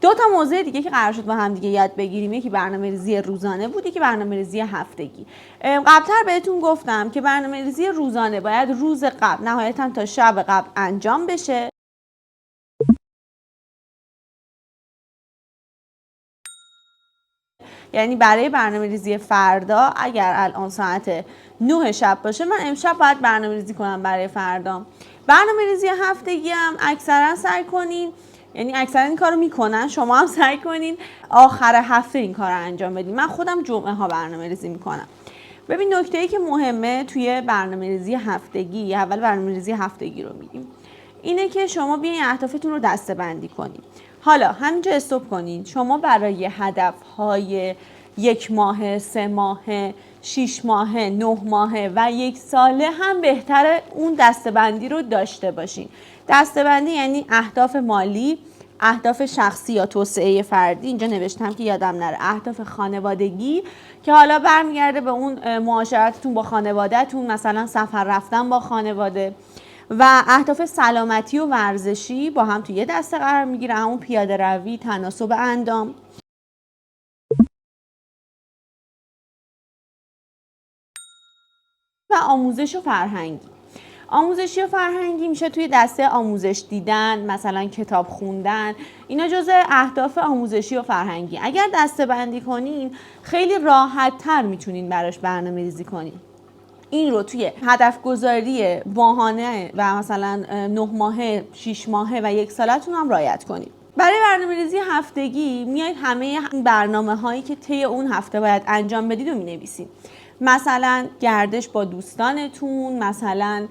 دو تا موضوع دیگه که قرار شد با هم دیگه یاد بگیریم، یکی برنامه‌ریزی روزانه بود، یکی برنامه‌ریزی هفتگی. قبل‌تر بهتون گفتم که برنامه‌ریزی روزانه باید روز قبل نهایتاً تا شب قبل انجام بشه. یعنی برای برنامه‌ریزی فردا اگر الان ساعت 9 شب باشه، من امشب باید برنامه‌ریزی کنم برای فردا. برنامه‌ریزی هفتگی هم اکثرا سعی کنین، یعنی اکثرا این کارو میکنن، شما هم سعی کنین آخر هفته این کارو انجام بدین. من خودم جمعه ها برنامه‌ریزی میکنم. ببین نکته‌ای که مهمه توی برنامه‌ریزی هفتگی، اول برنامه‌ریزی هفتگی رو میگیم، اینه که شما بیاین اهدافتون رو دسته‌بندی کنین. حالا همینجا استاپ کنین. شما برای هدف‌های 1 ماه، 3 ماه، 6 ماه، 9 ماه و 1 ساله هم بهتره اون دسته‌بندی رو داشته باشین. دسته‌بندی یعنی اهداف مالی، اهداف شخصی یا توسعه فردی، اینجا نوشتم که یادم نره، اهداف خانوادگی که حالا برمیگرده به اون معاشرتتون با خانوادهتون، مثلا سفر رفتن با خانواده، و اهداف سلامتی و ورزشی با هم توی یه دسته قرار میگیره، همون پیاده روی، تناسب اندام. و آموزش و فرهنگی. آموزشی و فرهنگی میشه توی دسته آموزش دیدن، مثلا کتاب خوندن، اینا جزء اهداف آموزشی و فرهنگی. اگر دسته بندی کنین خیلی راحت تر میتونین براش برنامه ریزی کنین. این رو توی هدف گذاری ماهانه و مثلا 9 ماهه، 6 ماهه و 1 سالتون هم رعایت کنید. برای برنامه‌ریزی هفتگی میایید همه برنامه هایی که طی اون هفته باید انجام بدید رو مینویسید. مثلا گردش با دوستانتون، مثلا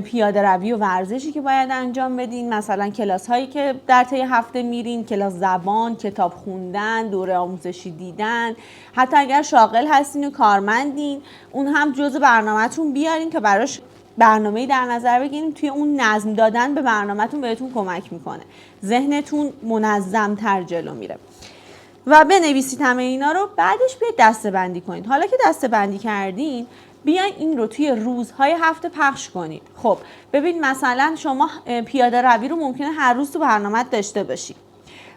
پیاده روی و ورزشی که باید انجام بدین، مثلا کلاس هایی که در طی هفته میرین، کلاس زبان، کتاب خوندن، دوره آموزشی دیدن، حتی اگر شاغل هستین و کارمندین اون هم جزء برنامه‌تون بیارین که براش برنامه‌ای در نظر بگیریم. توی اون نظم دادن به برنامه‌تون بهتون کمک میکنه، ذهنتون منظم‌تر جلو میره. و بنویسید همه اینا رو، بعدش بیاید دسته بندی کنید. حالا که دسته بندی کردین بیاین این رو توی روزهای هفته پخش کنید. خب ببین مثلا شما پیاده روی رو ممکنه هر روز تو برنامه‌ت داشته باشی،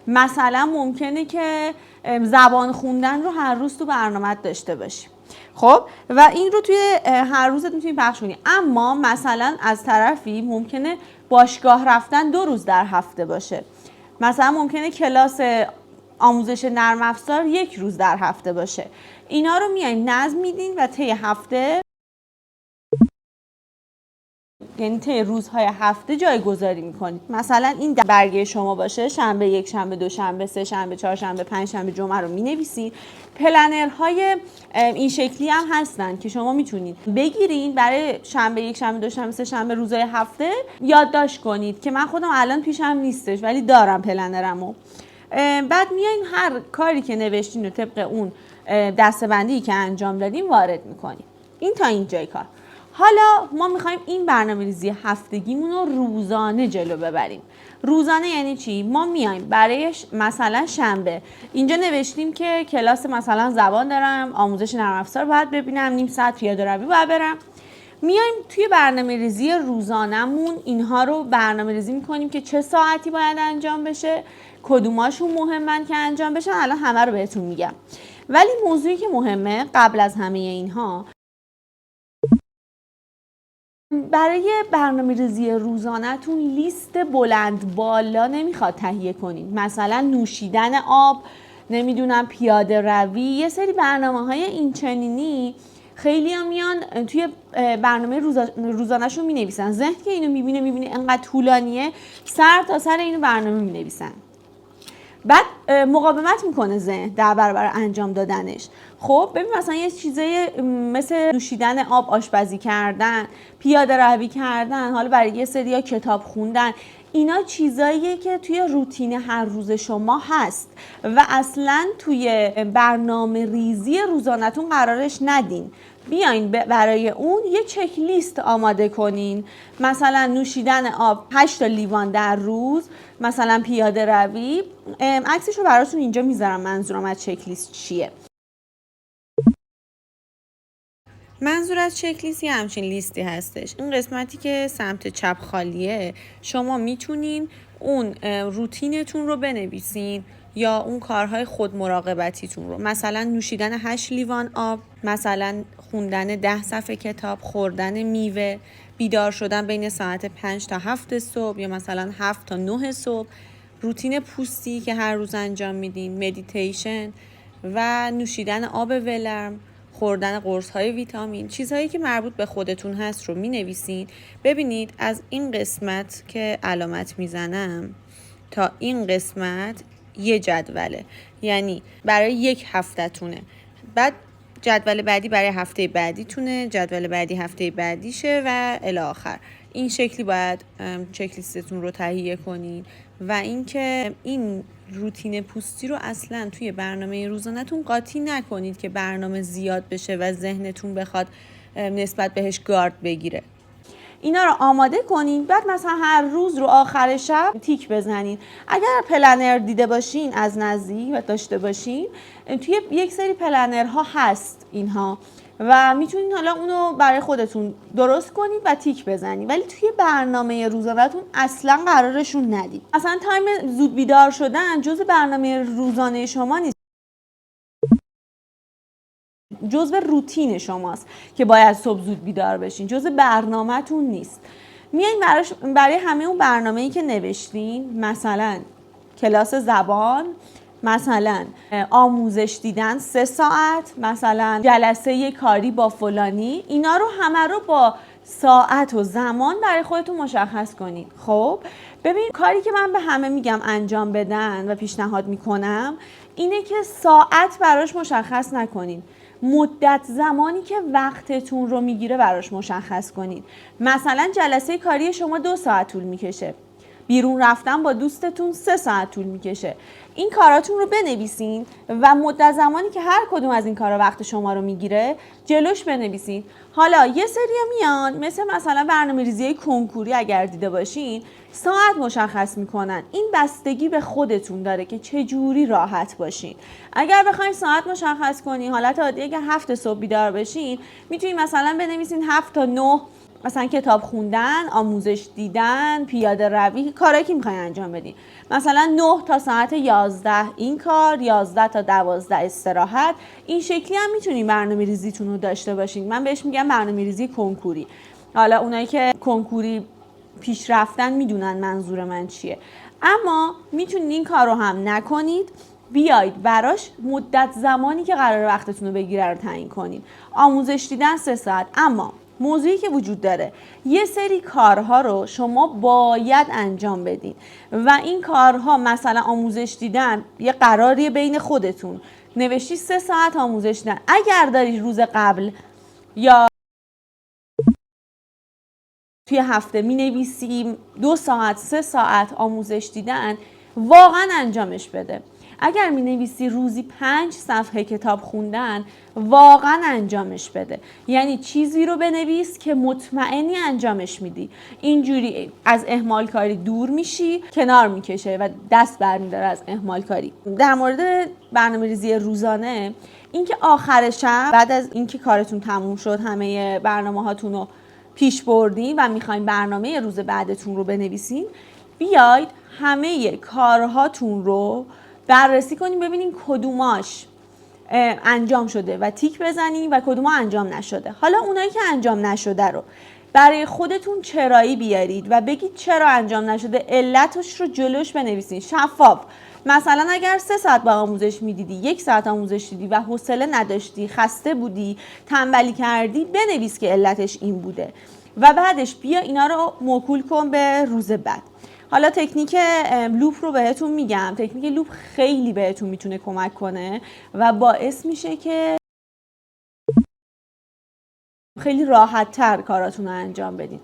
مثلا ممکنه که زبان خوندن رو هر روز تو برنامه‌ت داشته باشی. خب و این رو توی هر روزت میتونی پخش کنی. اما مثلا از طرفی ممکنه باشگاه رفتن 2 روز در هفته باشه، مثلا ممکنه کلاس آموزش نرم افزار 1 روز در هفته باشه. اینا رو میاین نظم میدین و طی هفته، یعنی طی روزهای هفته جایگذاری میکنید. مثلا این برگه شما باشه شنبه 1، شنبه 2، شنبه 3، شنبه 4، شنبه 5، شنبه جمعه رو مینویسید. پلنرهای این شکلی هم هستن که شما میتونید بگیرین برای شنبه 1، شنبه 2، شنبه 3، شنبه روزهای هفته یادداشت کنید که من خودم الان پیشم نیستش ولی دارم پلنرمو. بعد میاین هر کاری که نوشتین رو طبق اون دسته‌بندی که انجام دادیم وارد میکنیم. این تا اینجای کار. حالا ما میخوایم این برنامه‌ریزی هفتگیمون رو روزانه جلو ببریم. روزانه یعنی چی؟ ما میایم برای مثلا شنبه اینجا نوشتیم که کلاس مثلا زبان دارم، آموزش نرم افزار باید ببینم، نیم ساعت پیاده روی باید برم. میایم توی برنامه‌ریزی روزانه‌مون اینها رو برنامه‌ریزی می‌کنیم که چه ساعتی باید انجام بشه، کدوماشون مهمن که انجام بشن. الان همه رو بهتون میگم، ولی موضوعی که مهمه قبل از همه اینها، برای برنامه‌ریزی روزانه‌تون لیست بلند بالا نمیخواد تهیه کنید. مثلا نوشیدن آب، نمیدونم پیاده روی، یه سری برنامه‌های این چنینی خیلی هم میان توی برنامه روزانه‌شون مینویسن. ذهن که اینو میبینه انقدر طولانیه، سر تا سر اینو برنامه مینویسن، بعد مقاومت میکنه ذهن در برابر انجام دادنش. خب ببین مثلا یه چیزای مثل نوشیدن آب، آشپزی کردن، پیاده روی کردن، حالا برای یه سری‌ها کتاب خوندن، اینا چیزاییه که توی روتین هر روز شما هست و اصلا توی برنامه ریزی روزانه‌تون قرارش ندین. بیاین برای اون یه چک لیست آماده کنین، مثلا نوشیدن آب 8 تا لیوان در روز، مثلا پیاده روی. عکسش رو براتون اینجا میذارم، منظورم از چک لیست چیه. منظور از چک لیست یه همچین لیستی هستش. این قسمتی که سمت چپ خالیه شما میتونین اون روتینتون رو بنویسین یا اون کارهای خود مراقبتیتون رو، مثلا نوشیدن 8 لیوان آب، مثلا خوندن 10 صفحه کتاب، خوردن میوه، بیدار شدن بین ساعت 5 تا 7 صبح یا مثلا 7 تا 9 صبح، روتین پوستی که هر روز انجام میدین، مدیتیشن و نوشیدن آب ولرم، خوردن قرص‌های ویتامین، چیزهایی که مربوط به خودتون هست رو می‌نویسین. ببینید از این قسمت که علامت میزنم تا این قسمت یه جدوله، یعنی برای یک هفته‌تونه، بعد جدول بعدی برای هفته بعدیتونه، جدول بعدی هفته بعدیشه و الی آخر. این شکلی باید چک لیستتون رو تهیه کنین و اینکه این روتین پوستی رو اصلا توی برنامه روزانه‌تون قاطی نکنید که برنامه زیاد بشه و ذهنتون بخواد نسبت بهش گارد بگیره. اینا رو آماده کنین، بعد مثلا هر روز رو آخر شب تیک بزنین. اگر پلنر دیده باشین از نزدیک و داشته باشین، توی یک سری پلنرها هست اینها و میتونین حالا اونو برای خودتون درست کنید و تیک بزنید، ولی توی برنامه روزانه‌تون اصلا قرارشون ندید. مثلا تایم زود بیدار شدن جزء برنامه روزانه شما نیست، جزء روتین شماست که باید صبح زود بیدار بشین، جزء برنامه‌تون نیست. میایین برای همه اون برنامه‌ای که نوشتین، مثلا کلاس زبان، مثلا آموزش دیدن 3 ساعت، مثلا جلسه کاری با فلانی، اینا رو همه رو با ساعت و زمان برای خودتون مشخص کنید. خب ببین، کاری که من به همه میگم انجام بدن و پیشنهاد میکنم اینه که ساعت براش مشخص نکنید، مدت زمانی که وقتتون رو میگیره براش مشخص کنید. مثلا جلسه کاری شما 2 ساعت طول میکشه، بیرون رفتن با دوستتون 3 ساعت طول میکشه. این کاراتون رو بنویسین و مدت زمانی که هر کدوم از این کارا وقت شما رو میگیره جلوش بنویسین. حالا یه سری میان مثلا برنامه‌ریزی کنکوری اگر دیده باشین ساعت مشخص میکنن. این بستگی به خودتون داره که چه جوری راحت باشین. اگر بخواید ساعت مشخص کنین، حالت عادی اگر 7 صبح بیدار بشین میتونین مثلا بنویسین 7 تا 9 مثلا کتاب خوندن، آموزش دیدن، پیاده روی، کارایی که میخواین انجام بدین. مثلا 9 تا ساعت 11 این کار، 11 تا 12 استراحت. این شکلی هم میتونین برنامه‌ریزیتون رو داشته باشین. من بهش میگم برنامه‌ریزی کنکوری. حالا اونایی که کنکوری پیش رفتن میدونن منظور من چیه. اما میتونین این کار رو هم نکنید، بیاید براش مدت زمانی که قرار وقتتون رو بگیره رو تعیین کنید. آموزش دیدن 3 ساعت. اما موضوعی که وجود داره، یه سری کارها رو شما باید انجام بدین و این کارها، مثلا آموزش دیدن، یه قراریه بین خودتون نوشتی 3 ساعت آموزش دیدن. اگر داری روز قبل یا توی هفته می نویسیم 2 ساعت 3 ساعت آموزش دیدن، واقعا انجامش بده. اگر می نویسی روزی 5 صفحه کتاب خوندن، واقعا انجامش بده. یعنی چیزی رو بنویس که مطمئنی انجامش میدی. اینجوری از اهمال کاری دور میشی، کنار میکشه و دست برمیداره از اهمال کاری. در مورد برنامه‌ریزی روزانه، اینکه آخر شب بعد از اینکه کارتون تموم شد، همه برنامه‌هاتون رو پیش بردین و میخواین برنامه روز بعدتون رو بنویسین، بیاید همه کارهاتون رو بررسی کنین، ببینین کدوماش انجام شده و تیک بزنین و کدوما انجام نشده. حالا اونایی که انجام نشده رو برای خودتون چرایی بیارید و بگید چرا انجام نشده، علتش رو جلوش بنویسین شفاف. مثلا اگر 3 ساعت با آموزش میدیدی، 1 ساعت آموزش دیدی و حوصله نداشتی، خسته بودی، تنبلی کردی، بنویس که علتش این بوده و بعدش بیا اینا رو موکول کن به روز بعد. حالا تکنیک لوپ رو بهتون میگم. تکنیک لوپ خیلی بهتون میتونه کمک کنه و باعث میشه که خیلی راحت تر کاراتون رو انجام بدین.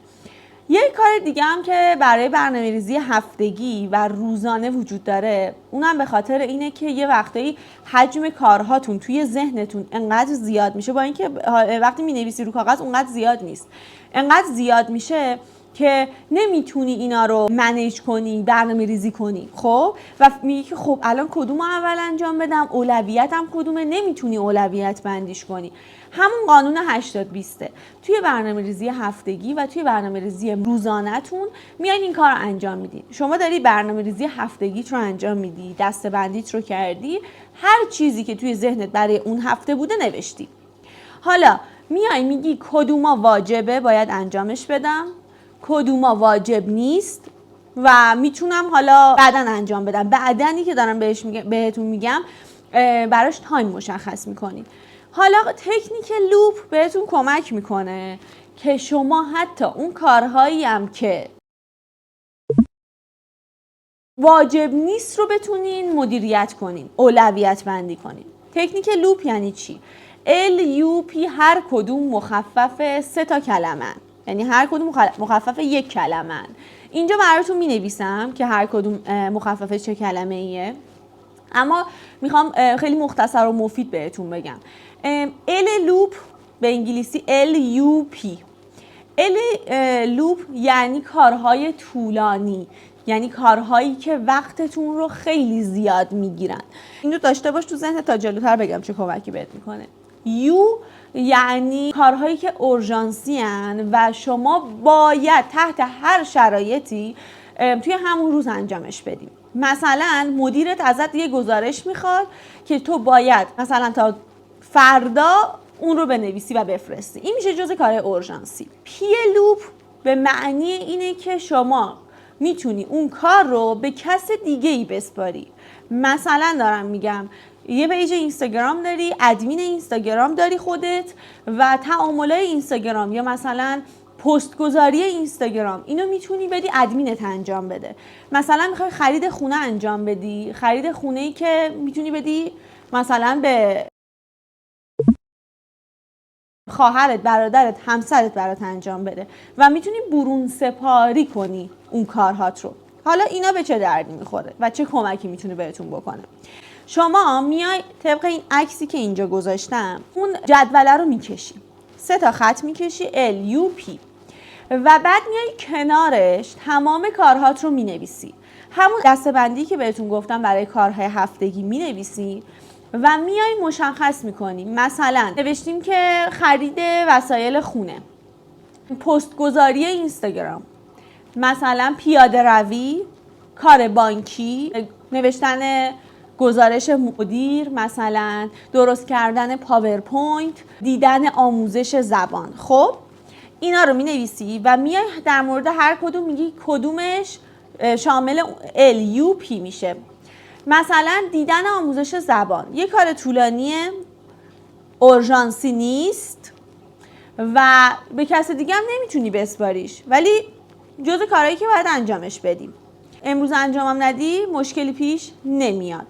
یک کار دیگه هم که برای برنامه‌ریزی هفتگی و روزانه وجود داره، اونم به خاطر اینه که یه وقتایی حجم کارهاتون توی ذهنتون انقدر زیاد میشه، با اینکه وقتی می‌نویسی رو کاغذ اونقدر زیاد نیست، انقدر زیاد میشه که نمیتونی اینا رو منیج کنی، برنامه ریزی کنی. خب و میگی که خب الان کدوم اول انجام بدم، اولویتم کدومه، نمیتونی اولویت بندیش کنی. همون قانون 80-20 توی برنامه ریزی هفتگی و توی برنامه ریزی روزانه‌تون میایین این کار رو انجام میدین. شما داری برنامه ریزی هفتگیت رو انجام میدی، دسته‌بندیت رو کردی، هر چیزی که توی ذهنت برای اون هفته بوده نوشتی. حالا میای میگی کدوما واجبه باید انجامش بدم، کدوما واجب نیست و میتونم حالا بعداً انجام بدم. بعدنی که دارم بهتون میگم براش تایم مشخص میکنید. حالا تکنیک لوپ بهتون کمک میکنه که شما حتی اون کارهایی هم که واجب نیست رو بتونین مدیریت کنین، اولویت بندی کنین. تکنیک لوپ یعنی چی؟ LUP هر کدوم مخفف 3 کلمه، یعنی هر کدوم مخفف 1 کلمه. اینجا براتون می نویسم که هر کدوم مخفف چه کلمه ایه، اما میخوام خیلی مختصر و مفید بهتون بگم. L لوپ به انگلیسی LUP. لوپ یعنی کارهای طولانی، یعنی کارهایی که وقتتون رو خیلی زیاد میگیرن. اینو داشته باش تو ذهنت تا جلوتر بگم چه کمکی بهت میکنه. یو یعنی کارهایی که اورژانسی ان و شما باید تحت هر شرایطی توی همون روز انجامش بدیم. مثلا مدیرت ازت یه گزارش میخواد که تو باید مثلا تا فردا اون رو بنویسی و بفرستی. این میشه جزء کار اورژانسی. پی لوپ به معنی اینه که شما میتونی اون کار رو به کس دیگه ای بسپاری. مثلا دارم میگم یه پیج اینستاگرام داری، ادمین اینستاگرام داری خودت و تعاملای اینستاگرام یا مثلا پست گذاری اینستاگرام، اینو میتونی بدی ادمینت انجام بده. مثلا میخوای خرید خونه انجام بدی، خرید خونه‌ای که میتونی بدی مثلا به خواهرت، برادرت، همسرت برات انجام بده و میتونی برون سپاری کنی اون کارهات رو. حالا اینا به چه دردی میخوره و چه کمکی میتونه بهتون بکنه؟ شما میای طبق این عکسی که اینجا گذاشتم اون جدوله رو میکشی، 3 خط میکشی LUP و بعد میای کنارش تمام کارهات رو مینویسی. همون دسته‌بندی که بهتون گفتم برای کارهای هفتگی مینویسی و میای مشخص میکنی. مثلا نوشتیم که خرید وسایل خونه، پست گذاری اینستاگرام، مثلا پیاده روی، کار بانکی، نوشتن گزارش مدیر، مثلا درست کردن پاورپوینت، دیدن آموزش زبان. خب اینا رو می‌نویسی و میای در مورد هر کدوم میگی کدومش شامل LUP میشه. مثلا دیدن آموزش زبان یه کار طولانیه، اورژانسی نیست و به کس دیگه هم نمیتونی بسپاریش، ولی جزء کارهایی که باید انجامش بدیم. امروز انجامم ندی مشکلی پیش نمیاد.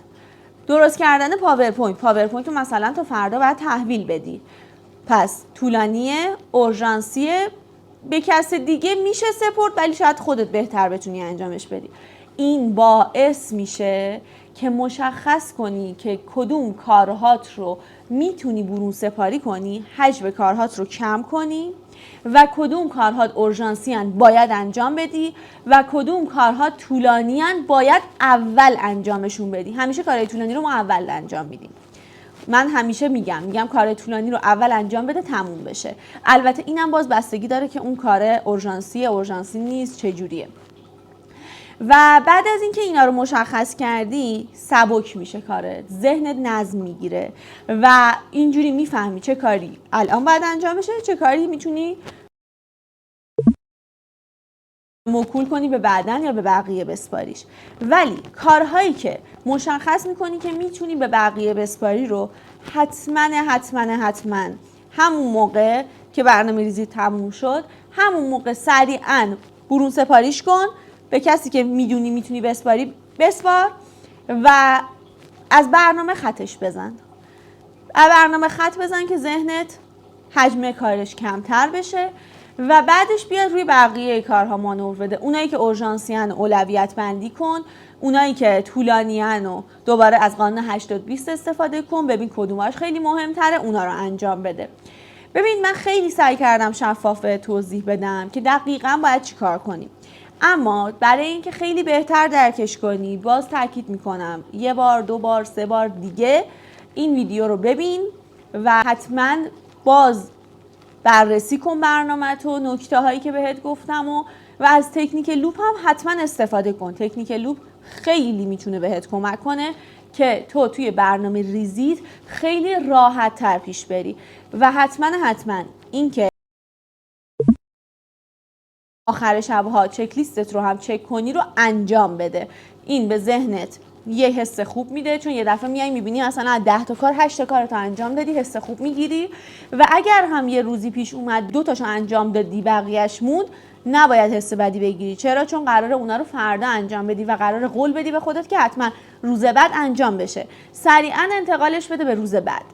درست کردن پاورپوینت رو مثلا تا فردا باید تحویل بدی، پس طولانیه، اورژانسیه، به کس دیگه میشه سپورت ولی شاید خودت بهتر بتونی انجامش بدی. این باعث میشه که مشخص کنی که کدوم کارهات رو میتونی برون سپاری کنی، حجم کارهات رو کم کنی و کدوم کارهات اورژانسیان باید انجام بدی و کدوم کارها طولانیان باید اول انجامشون بدی. همیشه کارهای طولانی رو ما اول انجام میدیم. من همیشه میگم کار طولانی رو اول انجام بده تموم بشه. البته اینم باز بستگی داره که اون کار اورژانسی نیست چجوریه. و بعد از اینکه اینا رو مشخص کردی سبک میشه کارت، ذهنت نظم میگیره و اینجوری میفهمی چه کاری الان باید انجام بشه، چه کاری میتونی موکول کنی به بعدن یا به بقیه بسپاریش. ولی کارهایی که مشخص میکنی که میتونی به بقیه بسپاری رو حتما همون موقع که برنامه ریزی تموم شد همون موقع سریعا برون سپاریش کن، به کسی که میدونی میتونی بسپار و از برنامه خطش بزن. از برنامه خط بزن که ذهنت حجم کارش کمتر بشه و بعدش بیاد روی بقیه کارها مانور بده. اونایی که اورژانسیان اولویت بندی کن، اونایی که طولانیان و دوباره از قانون 80-20 استفاده کن، ببین کدوماش خیلی مهمتره اونا رو انجام بده. ببین من خیلی سعی کردم شفاف توضیح بدم که دقیقاً باید چی کار کنیم، اما برای اینکه خیلی بهتر درکش کنی باز تاکید میکنم 1 بار 2 بار 3 بار دیگه این ویدیو رو ببین و حتما باز بررسی کن برنامه‌تو، نکته هایی که بهت گفتم و از تکنیک لوپ هم حتما استفاده کن. تکنیک لوپ خیلی میتونه بهت کمک کنه که تو توی برنامه ریزیت خیلی راحت تر پیش بری و حتما این که آخر شبها چک لیستت رو هم چک کنی رو انجام بده. این به ذهنت یه حس خوب میده، چون یه دفعه میای میبینی مثلا از 10 تا کار 8 تا کارتو انجام دادی، حس خوب میگیری و اگر هم یه روزی پیش اومد 2 تاشو انجام دادی بقیه‌اش موند، نباید حس بدی بگیری. چرا؟ چون قراره اونا رو فردا انجام بدی و قراره قول بدی به خودت که حتما روز بعد انجام بشه. سریعا انتقالش بده به روز بعد.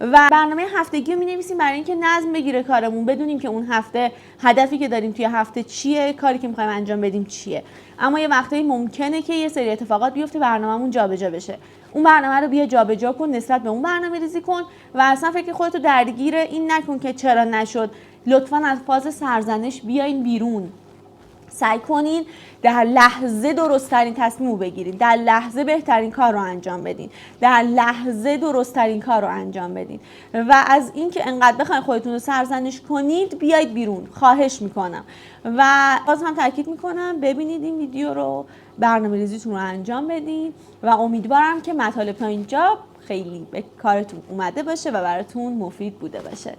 و برنامه هفتگی رو می‌نویسیم برای اینکه نظم بگیره کارمون، بدونیم که اون هفته هدفی که داریم توی هفته چیه، کاری که می‌خوایم انجام بدیم چیه. اما یه وقتایی ممکنه که یه سری اتفاقات بیفته برنامه‌مون جابجا بشه. اون برنامه رو بیا جابجا کن، نسبت به اون برنامه ریزی کن و اصلا فکر خودتو درگیر این نکن که چرا نشد. لطفاً از فاز سرزنش بیاین بیرون. سعی کنین در لحظه درست‌ترین تصمیم رو بگیرید، در لحظه بهترین کار رو انجام بدین، در لحظه درست‌ترین کار رو انجام بدین و از اینکه انقدر بخواید خودتون رو سرزنش کنید بیاید بیرون، خواهش میکنم. و باز هم تاکید میکنم ببینید این ویدیو رو، برنامه ریزیتون رو انجام بدین و امیدوارم که مطالب تا اینجا خیلی به کارتون اومده باشه و براتون مفید بوده باشه.